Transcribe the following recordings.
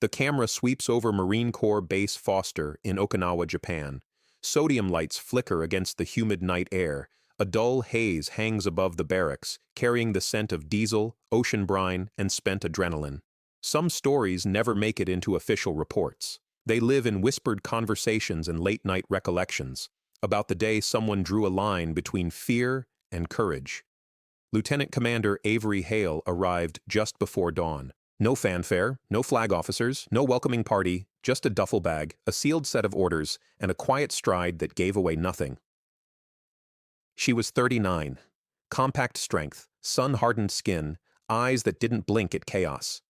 The camera sweeps over Marine Corps Base Foster in Okinawa, Japan. Sodium lights flicker against the humid night air. A dull haze hangs above the barracks, carrying the scent of diesel, ocean brine, and spent adrenaline. Some stories never make it into official reports. They live in whispered conversations and late-night recollections about the day someone drew a line between fear and courage. Lieutenant Commander Avery Hale arrived just before dawn. No fanfare, no flag officers, no welcoming party, just a duffel bag, a sealed set of orders, and a quiet stride that gave away nothing. She was 39. Compact strength, sun-hardened skin, eyes that didn't blink at chaos.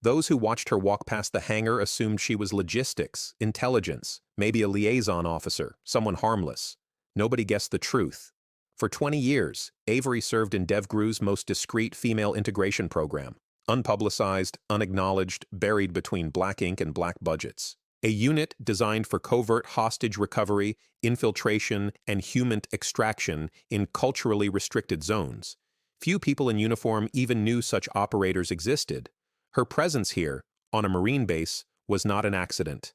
Those who watched her walk past the hangar assumed she was logistics, intelligence, maybe a liaison officer, someone harmless. Nobody guessed the truth. For 20 years, Avery served in DevGru's most discreet female integration program. Unpublicized, unacknowledged, buried between black ink and black budgets. A unit designed for covert hostage recovery, infiltration, and human extraction in culturally restricted zones. Few people in uniform even knew such operators existed. Her presence here, on a Marine base, was not an accident.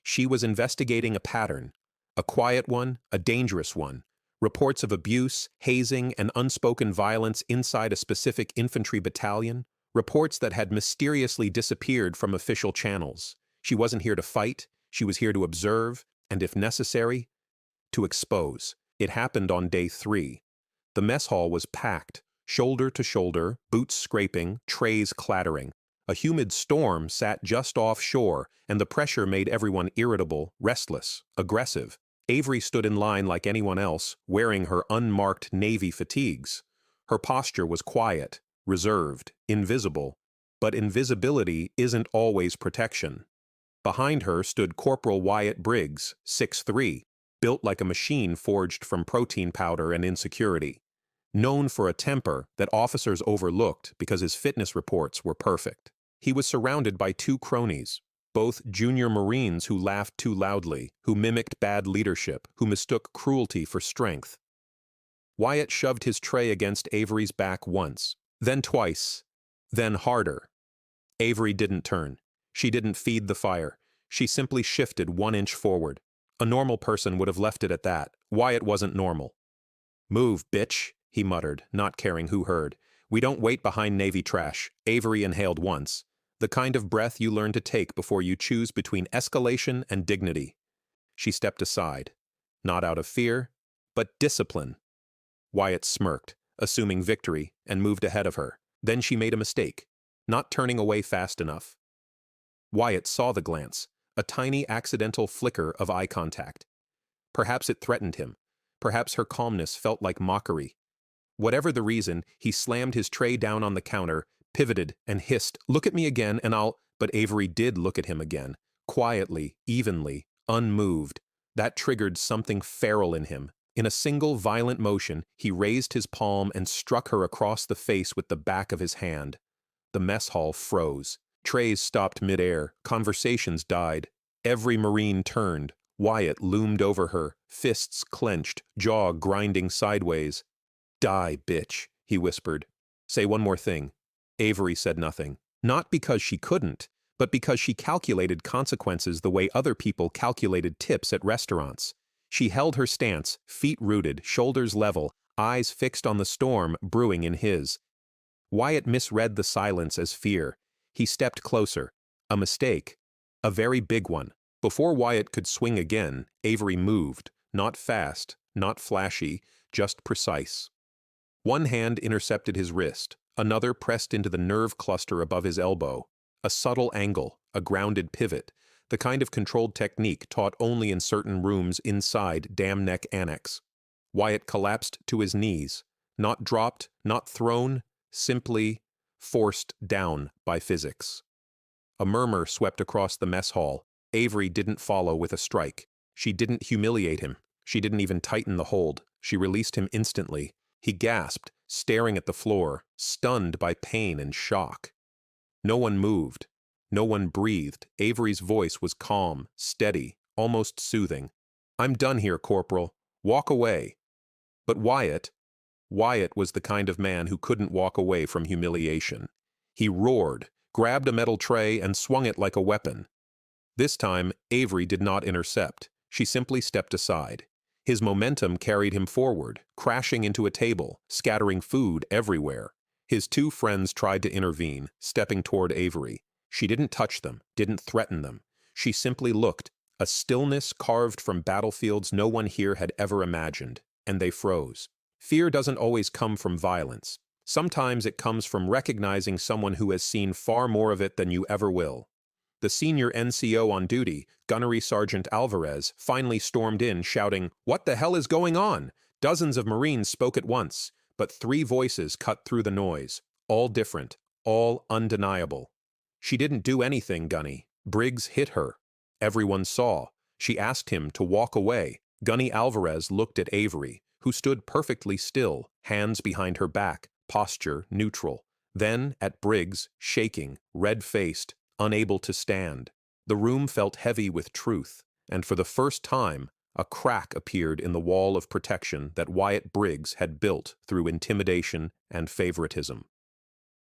She was investigating a pattern, a quiet one, a dangerous one. Reports of abuse, hazing, and unspoken violence inside a specific infantry battalion. Reports that had mysteriously disappeared from official channels. She wasn't here to fight, she was here to observe, and if necessary, to expose. It happened on day 3. The mess hall was packed, shoulder to shoulder, boots scraping, trays clattering. A humid storm sat just offshore, and the pressure made everyone irritable, restless, aggressive. Avery stood in line like anyone else, wearing her unmarked Navy fatigues. Her posture was quiet, reserved, invisible. But invisibility isn't always protection. Behind her stood Corporal Wyatt Briggs, 6'3", built like a machine forged from protein powder and insecurity. Known for a temper that officers overlooked because his fitness reports were perfect. He was surrounded by 2 cronies, both junior Marines who laughed too loudly, who mimicked bad leadership, who mistook cruelty for strength. Wyatt shoved his tray against Avery's back once, then twice, then harder. Avery didn't turn. She didn't feed the fire. She simply shifted 1 inch forward. A normal person would have left it at that. Wyatt wasn't normal. "Move, bitch," he muttered, not caring who heard. "We don't wait behind Navy trash." Avery inhaled once. The kind of breath you learn to take before you choose between escalation and dignity. She stepped aside. Not out of fear, but discipline. Wyatt smirked, assuming victory, and moved ahead of her. Then she made a mistake, not turning away fast enough. Wyatt saw the glance, a tiny accidental flicker of eye contact. Perhaps it threatened him. Perhaps her calmness felt like mockery. Whatever the reason, he slammed his tray down on the counter, pivoted, and hissed, "Look at me again and I'll—" But Avery did look at him again, quietly, evenly, unmoved. That triggered something feral in him. In a single violent motion, he raised his palm and struck her across the face with the back of his hand. The mess hall froze. Trays stopped midair. Conversations died. Every Marine turned. Wyatt loomed over her, fists clenched, jaw grinding sideways. "Die, bitch," he whispered. "Say one more thing." Avery said nothing. Not because she couldn't, but because she calculated consequences the way other people calculated tips at restaurants. She held her stance, feet rooted, shoulders level, eyes fixed on the storm brewing in his. Wyatt misread the silence as fear. He stepped closer. A mistake. A very big one. Before Wyatt could swing again, Avery moved. Not fast, not flashy, just precise. One hand intercepted his wrist. Another pressed into the nerve cluster above his elbow. A subtle angle, a grounded pivot, the kind of controlled technique taught only in certain rooms inside Dam Neck Annex. Wyatt collapsed to his knees. Not dropped, not thrown, simply forced down by physics. A murmur swept across the mess hall. Avery didn't follow with a strike. She didn't humiliate him. She didn't even tighten the hold. She released him instantly. He gasped, staring at the floor, stunned by pain and shock. No one moved. No one breathed. Avery's voice was calm, steady, almost soothing. "I'm done here, Corporal. Walk away." But Wyatt was the kind of man who couldn't walk away from humiliation. He roared, grabbed a metal tray and swung it like a weapon. This time, Avery did not intercept. She simply stepped aside. His momentum carried him forward, crashing into a table, scattering food everywhere. His two friends tried to intervene, stepping toward Avery. She didn't touch them, didn't threaten them. She simply looked, a stillness carved from battlefields no one here had ever imagined, and they froze. Fear doesn't always come from violence. Sometimes it comes from recognizing someone who has seen far more of it than you ever will. The senior NCO on duty, Gunnery Sergeant Alvarez, finally stormed in, shouting, "What the hell is going on?" Dozens of Marines spoke at once, but three voices cut through the noise, all different, all undeniable. "She didn't do anything, Gunny. Briggs hit her." Everyone saw. She asked him to walk away. Gunny Alvarez looked at Avery, who stood perfectly still, hands behind her back, posture neutral. Then at Briggs, shaking, red-faced, unable to stand. The room felt heavy with truth, and for the first time, a crack appeared in the wall of protection that Wyatt Briggs had built through intimidation and favoritism.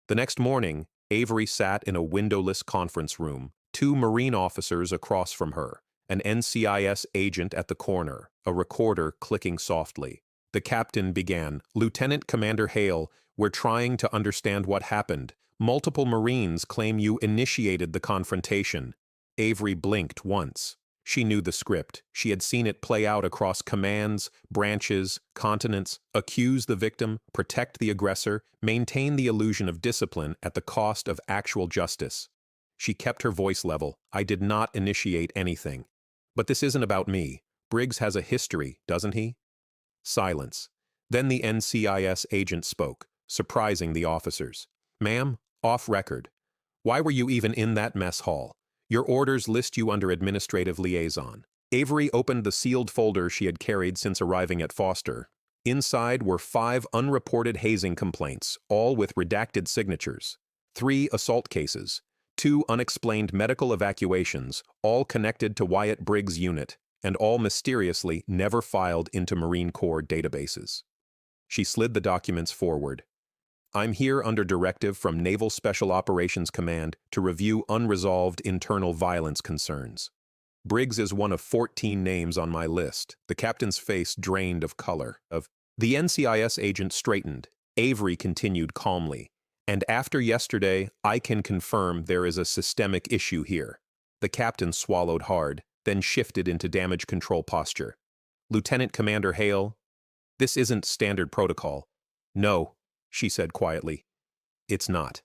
The next morning, Avery sat in a windowless conference room, two Marine officers across from her, an NCIS agent at the corner, a recorder clicking softly. The captain began, "Lieutenant Commander Hale, we're trying to understand what happened. Multiple Marines claim you initiated the confrontation." Avery blinked once. She knew the script. She had seen it play out across commands, branches, continents: accuse the victim, protect the aggressor, maintain the illusion of discipline at the cost of actual justice. She kept her voice level. "I did not initiate anything. But this isn't about me. Briggs has a history, doesn't he?" Silence. Then the NCIS agent spoke, surprising the officers. "Ma'am, off record. Why were you even in that mess hall? Your orders list you under administrative liaison." Avery opened the sealed folder she had carried since arriving at Foster. Inside were 5 unreported hazing complaints, all with redacted signatures. 3 assault cases. 2 unexplained medical evacuations, all connected to Wyatt Briggs' unit, and all mysteriously never filed into Marine Corps databases. She slid the documents forward. "I'm here under directive from Naval Special Operations Command to review unresolved internal violence concerns. Briggs is one of 14 names on my list." The captain's face drained of color. The NCIS agent straightened. Avery continued calmly. "And after yesterday, I can confirm there is a systemic issue here." The captain swallowed hard, then shifted into damage control posture. "Lieutenant Commander Hale, this isn't standard protocol." "No," she said quietly. "It's not.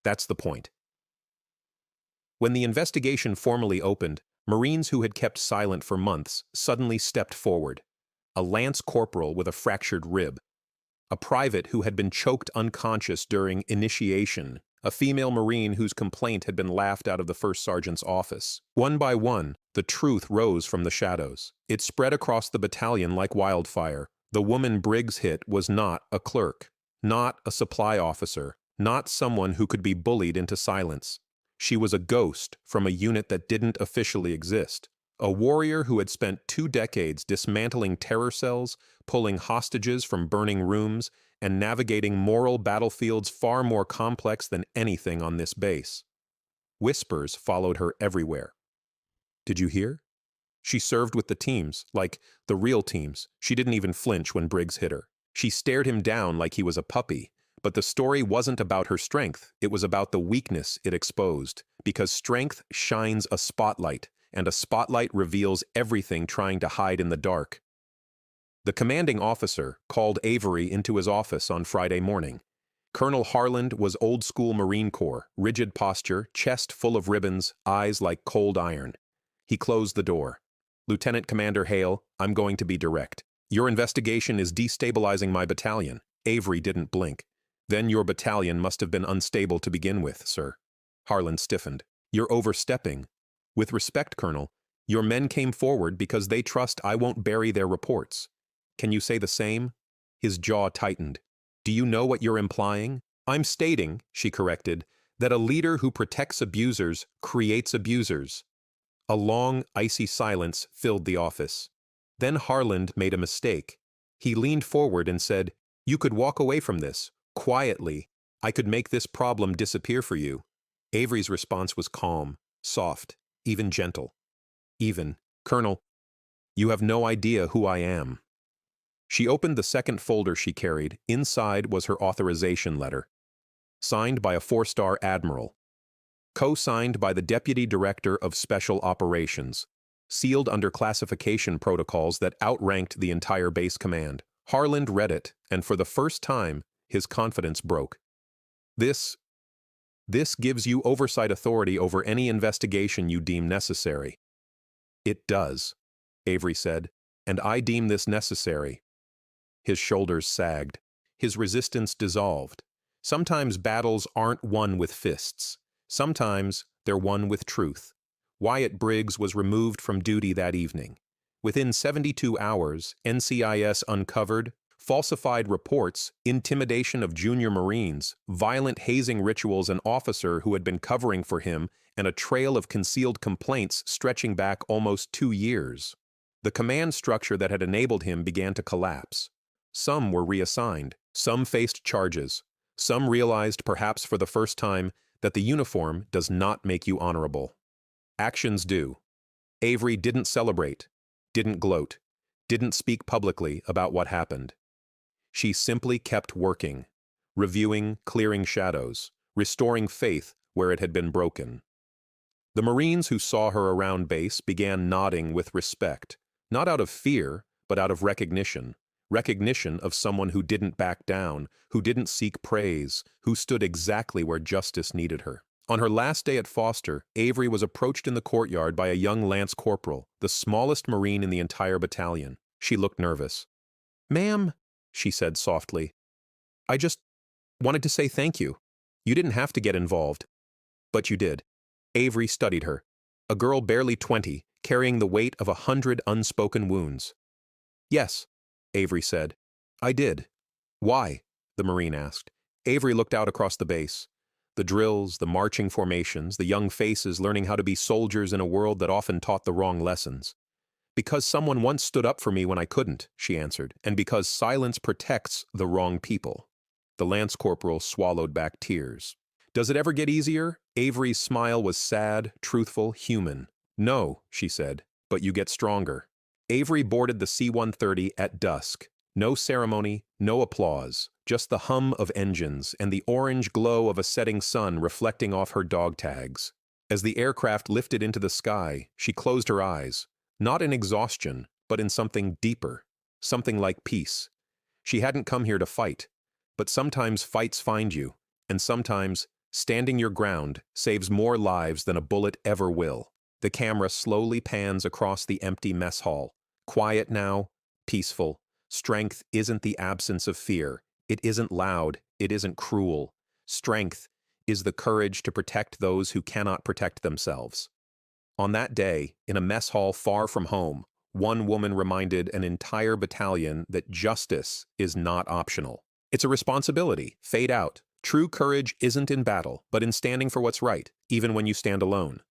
That's the point." When the investigation formally opened, Marines who had kept silent for months suddenly stepped forward. A lance corporal with a fractured rib, a private who had been choked unconscious during initiation, a female Marine whose complaint had been laughed out of the first sergeant's office. One by one, the truth rose from the shadows. It spread across the battalion like wildfire. The woman Briggs hit was not a clerk, not a supply officer, not someone who could be bullied into silence. She was a ghost from a unit that didn't officially exist. A warrior who had spent 2 decades dismantling terror cells, pulling hostages from burning rooms, and navigating moral battlefields far more complex than anything on this base. Whispers followed her everywhere. "Did you hear? She served with the teams, like the real teams. She didn't even flinch when Briggs hit her. She stared him down like he was a puppy. But the story wasn't about her strength. It was about the weakness it exposed. Because strength shines a spotlight, and a spotlight reveals everything trying to hide in the dark." The commanding officer called Avery into his office on Friday morning. Colonel Harland was old-school Marine Corps, rigid posture, chest full of ribbons, eyes like cold iron. He closed the door. "Lieutenant Commander Hale, I'm going to be direct. Your investigation is destabilizing my battalion." Avery didn't blink. "Then your battalion must have been unstable to begin with, sir." Harland stiffened. "You're overstepping. With respect, Colonel, your men came forward because they trust I won't bury their reports. Can you say the same?" His jaw tightened. "Do you know what you're implying?" "I'm stating," she corrected, "that a leader who protects abusers creates abusers." A long, icy silence filled the office. Then Harland made a mistake. He leaned forward and said, "You could walk away from this, quietly. I could make this problem disappear for you." Avery's response was calm, soft, even gentle. Even, "Colonel, you have no idea who I am." She opened the second folder she carried. Inside was her authorization letter, signed by a 4-star admiral, co-signed by the Deputy Director of Special Operations, sealed under classification protocols that outranked the entire base command. Harland read it, and for the first time, his confidence broke. This gives you oversight authority over any investigation you deem necessary." "It does," Avery said, "and I deem this necessary." His shoulders sagged. His resistance dissolved. Sometimes battles aren't won with fists. Sometimes they're won with truth. Wyatt Briggs was removed from duty that evening. Within 72 hours, NCIS uncovered falsified reports, intimidation of junior Marines, violent hazing rituals an officer who had been covering for him, and a trail of concealed complaints stretching back almost 2 years. The command structure that had enabled him began to collapse. Some were reassigned. Some faced charges. Some realized, perhaps for the first time, that the uniform does not make you honorable. Actions do. Avery didn't celebrate, didn't gloat, didn't speak publicly about what happened. She simply kept working, reviewing, clearing shadows, restoring faith where it had been broken. The Marines who saw her around base began nodding with respect, not out of fear, but out of recognition. Recognition of someone who didn't back down, who didn't seek praise, who stood exactly where justice needed her. On her last day at Foster, Avery was approached in the courtyard by a young lance corporal, the smallest Marine in the entire battalion. She looked nervous. "Ma'am," she said softly, "I just wanted to say thank you. You didn't have to get involved, but you did." Avery studied her, a girl barely 20, carrying the weight of 100 unspoken wounds. "Yes," Avery said. "I did." "Why?" the Marine asked. Avery looked out across the base. The drills, the marching formations, the young faces learning how to be soldiers in a world that often taught the wrong lessons. "Because someone once stood up for me when I couldn't," she answered, "and because silence protects the wrong people." The lance corporal swallowed back tears. "Does it ever get easier?" Avery's smile was sad, truthful, human. "No," she said, "but you get stronger." Avery boarded the C-130 at dusk. No ceremony, no applause, just the hum of engines and the orange glow of a setting sun reflecting off her dog tags. As the aircraft lifted into the sky, she closed her eyes, not in exhaustion, but in something deeper, something like peace. She hadn't come here to fight, but sometimes fights find you, and sometimes standing your ground saves more lives than a bullet ever will. The camera slowly pans across the empty mess hall. Quiet now, peaceful. Strength isn't the absence of fear. It isn't loud. It isn't cruel. Strength is the courage to protect those who cannot protect themselves. On that day, in a mess hall far from home, one woman reminded an entire battalion that justice is not optional. It's a responsibility. Fade out. True courage isn't in battle, but in standing for what's right, even when you stand alone.